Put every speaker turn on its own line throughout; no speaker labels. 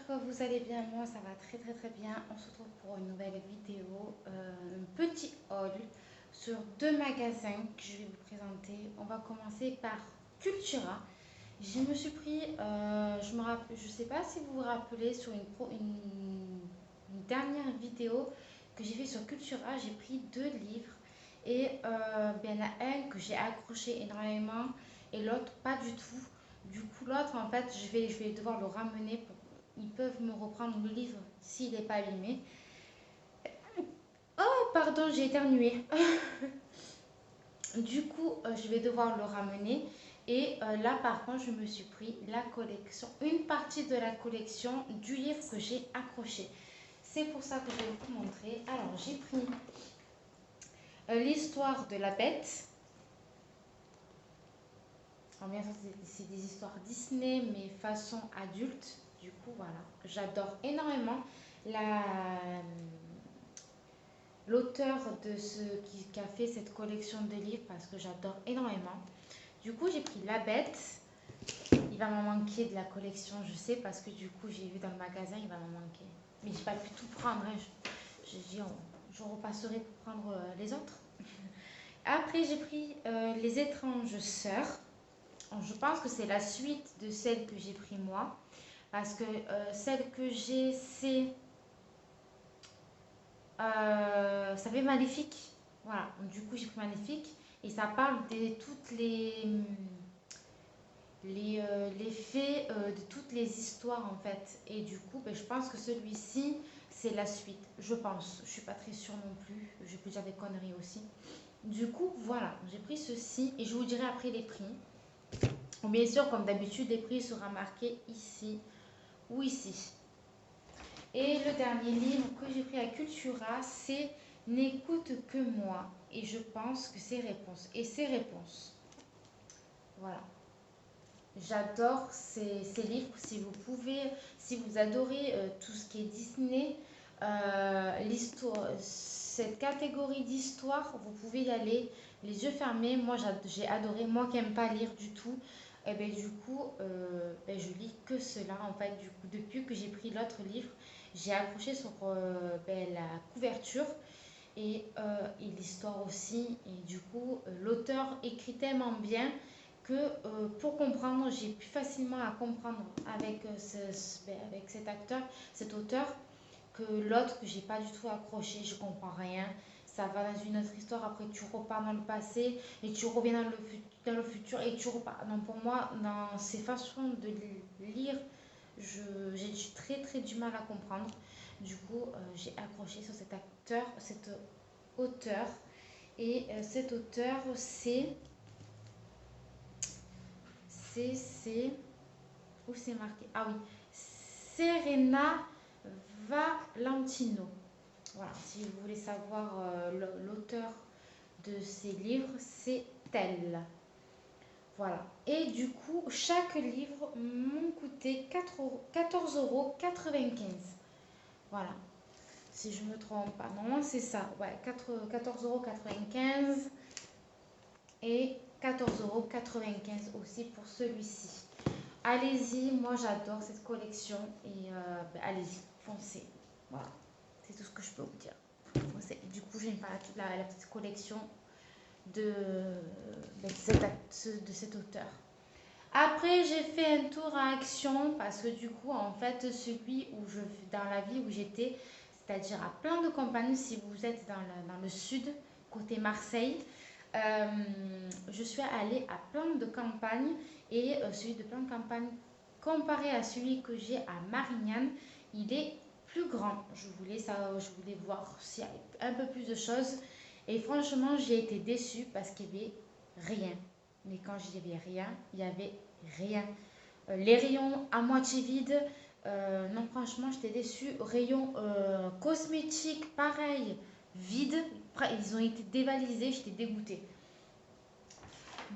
que vous allez bien. Moi, ça va très très très bien. On se retrouve pour une nouvelle vidéo, un petit haul sur deux magasins que je vais vous présenter. On va commencer par Cultura. Je me suis pris, je sais pas si vous vous rappelez, sur une dernière vidéo que j'ai fait sur Cultura, j'ai pris deux livres et il y en a un que j'ai accroché énormément et l'autre pas du tout. Du coup, l'autre, en fait, je vais devoir le ramener. Ils peuvent me reprendre le livre s'il n'est pas abîmé. Oh, pardon, j'ai éternué. Du coup, je vais devoir le ramener. Et là, par contre, je me suis pris la collection, une partie de la collection du livre que j'ai accroché. C'est pour ça que je vais vous montrer. Alors, j'ai pris l'histoire de la bête. Alors, bien sûr, c'est des histoires Disney, mais façon adulte. Du coup, voilà. J'adore énormément la, l'auteur de qui a fait cette collection de livres parce que j'adore énormément. Du coup, j'ai pris La Bête. Il va m'en manquer de la collection, je sais, parce que du coup, j'ai vu dans le magasin, il va m'en manquer. Mais j'ai pas pu tout prendre. Hein. J'ai dit, je repasserai pour prendre les autres. Après, j'ai pris Les étranges sœurs. Je pense que c'est la suite de celle que j'ai pris moi. Parce que celle que j'ai, c'est ça fait Maléfique. Voilà, donc, du coup j'ai pris Maléfique et ça parle de toutes les faits de toutes les histoires en fait. Et du coup, ben, je pense que celui-ci c'est la suite. Je pense, je suis pas très sûre non plus. Je peux dire des conneries aussi. Du coup, voilà, j'ai pris ceci et je vous dirai après les prix. Bon, bien sûr, comme d'habitude, les prix seront marqués ici ou ici. Et le dernier livre que j'ai pris à Cultura, c'est N'écoute que moi. Et je pense que c'est Réponses. Et c'est Réponses. Voilà. J'adore ces livres. Si vous pouvez, si vous adorez tout ce qui est Disney, l'histoire, cette catégorie d'histoire, vous pouvez y aller les yeux fermés. Moi, j'ai adoré. Moi qui n'aime pas lire du tout, et ben, du coup, ben, je lis que cela. En fait, du coup, depuis que j'ai pris l'autre livre, j'ai accroché sur ben, la couverture et l'histoire aussi. Et du coup, l'auteur écrit tellement bien que pour comprendre, j'ai plus facilement à comprendre avec, ben, avec cet acteur, cet auteur, que l'autre que j'ai pas du tout accroché, je comprends rien. Ça va dans une autre histoire, après tu repars dans le passé et tu reviens dans le futur et tu repars. Donc pour moi, dans ces façons de lire, j'ai très très du mal à comprendre. Du coup, j'ai accroché sur cet acteur, cet auteur. Et cet auteur, c'est, où c'est marqué? Ah oui, Serena Valentino. Voilà, si vous voulez savoir l'auteur de ces livres, c'est elle. Voilà. Et du coup, chaque livre m'a coûté 14,95 €. Voilà. Si je ne me trompe pas. Normalement, c'est ça. Ouais, 14,95 € et 14,95 € aussi pour celui-ci. Allez-y, moi j'adore cette collection et ben, allez-y, foncez. Voilà, c'est tout ce que je peux vous dire. Du coup, j'aime pas la petite collection de, ben, de cet auteur. Après, j'ai fait un tour à Action parce que du coup, en fait, dans la ville où j'étais, c'est-à-dire à plein de campagnes, si vous êtes dans le sud, côté Marseille, euh, je suis allée à plein de campagnes et celui de plein de campagnes comparé à celui que j'ai à Marignane, il est plus grand. Je voulais voir s'il y avait un peu plus de choses et franchement, j'ai été déçue parce qu'il n'y avait rien. Mais quand je dis il n'y avait rien, il n'y avait rien. Les rayons à moitié vides, non franchement j'étais déçue. Rayons cosmétiques, pareil, vides. Ils ont été dévalisés, j'étais dégoûtée.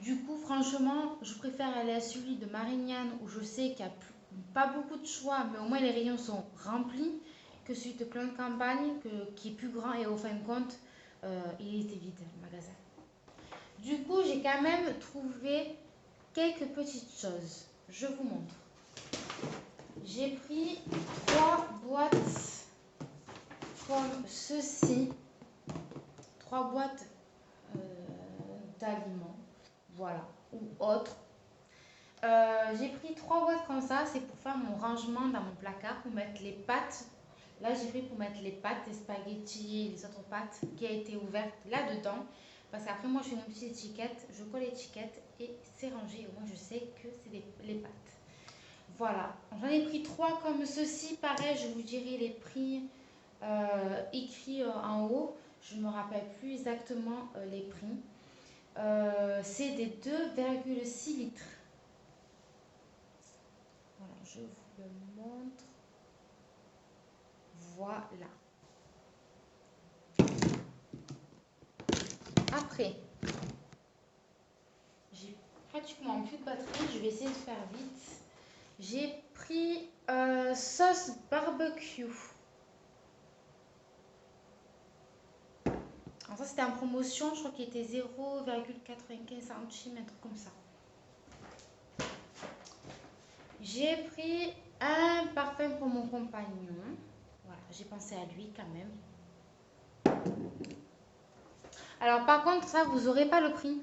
Du coup franchement je préfère aller à celui de Marignane où je sais qu'il n'y a pas beaucoup de choix, mais au moins les rayons sont remplis, que celui de plein de campagne qui est plus grand et au fin de compte il était vide le magasin. Du coup j'ai quand même trouvé quelques petites choses. Je vous montre. J'ai pris 3 boîtes comme ceci. 3 boîtes d'aliments, voilà, ou autres. J'ai pris 3 boîtes comme ça, c'est pour faire mon rangement dans mon placard, pour mettre les pâtes. Là, j'ai pris pour mettre les pâtes, les spaghettis, les autres pâtes qui a été ouverte là-dedans. Parce qu'après, moi, je fais une petite étiquette, je colle l'étiquette et c'est rangé. Au moins, je sais que c'est les pâtes. Voilà, j'en ai pris 3 comme ceci. Pareil, je vous dirai les prix écrits en haut. Je ne me rappelle plus exactement les prix. C'est des 2,6 litres. Voilà, je vous le montre. Voilà. Après, j'ai pratiquement plus de batterie. Je vais essayer de faire vite. J'ai pris sauce barbecue. Alors ça, c'était en promotion. Je crois qu'il était 0,95 centimes, un truc comme ça. J'ai pris un parfum pour mon compagnon. Voilà, j'ai pensé à lui quand même. Alors par contre, ça, vous n'aurez pas le prix.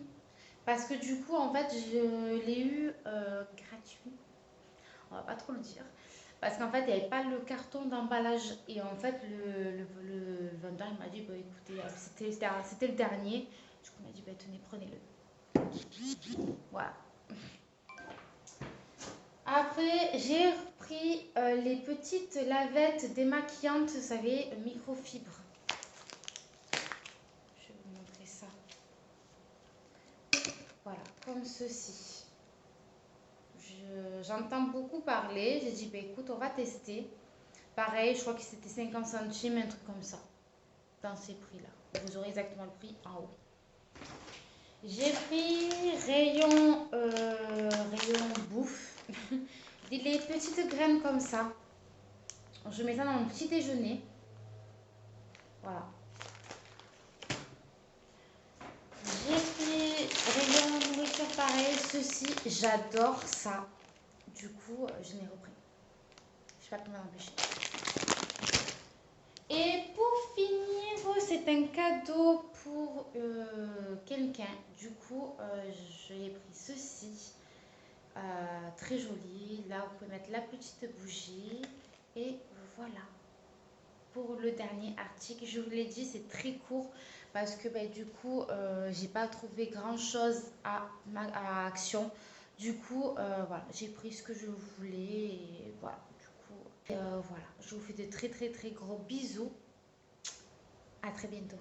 Parce que du coup, en fait, je l'ai eu gratuit. On va pas trop le dire. Parce qu'en fait, il n'y avait pas le carton d'emballage. Et en fait, le vendeur, il m'a dit, bah, écoutez, c'était le dernier. Du coup, il m'a dit, bah, tenez, prenez-le. Voilà. Après, j'ai pris les petites lavettes démaquillantes, vous savez, microfibre. Je vais vous montrer ça. Voilà, comme ceci. J'entends beaucoup parler. J'ai dit, bah, écoute, on va tester. Pareil, je crois que c'était 50 centimes, un truc comme ça. Dans ces prix-là. Vous aurez exactement le prix en haut. J'ai pris rayon bouffe. Les petites graines comme ça. Je mets ça dans mon petit déjeuner. Voilà. J'ai pris rayon nourriture pareil. Ceci, j'adore ça. Du coup, je l'ai repris. Je sais pas comment m'empêcher. Et pour finir, c'est un cadeau pour quelqu'un. Du coup, je l'ai pris ceci. Très joli. Là, vous pouvez mettre la petite bougie. Et voilà. Pour le dernier article, je vous l'ai dit, c'est très court parce que du coup, j'ai pas trouvé grand chose à Action. Du coup, voilà, j'ai pris ce que je voulais et voilà. Du coup, voilà, je vous fais de très très très gros bisous. À très bientôt.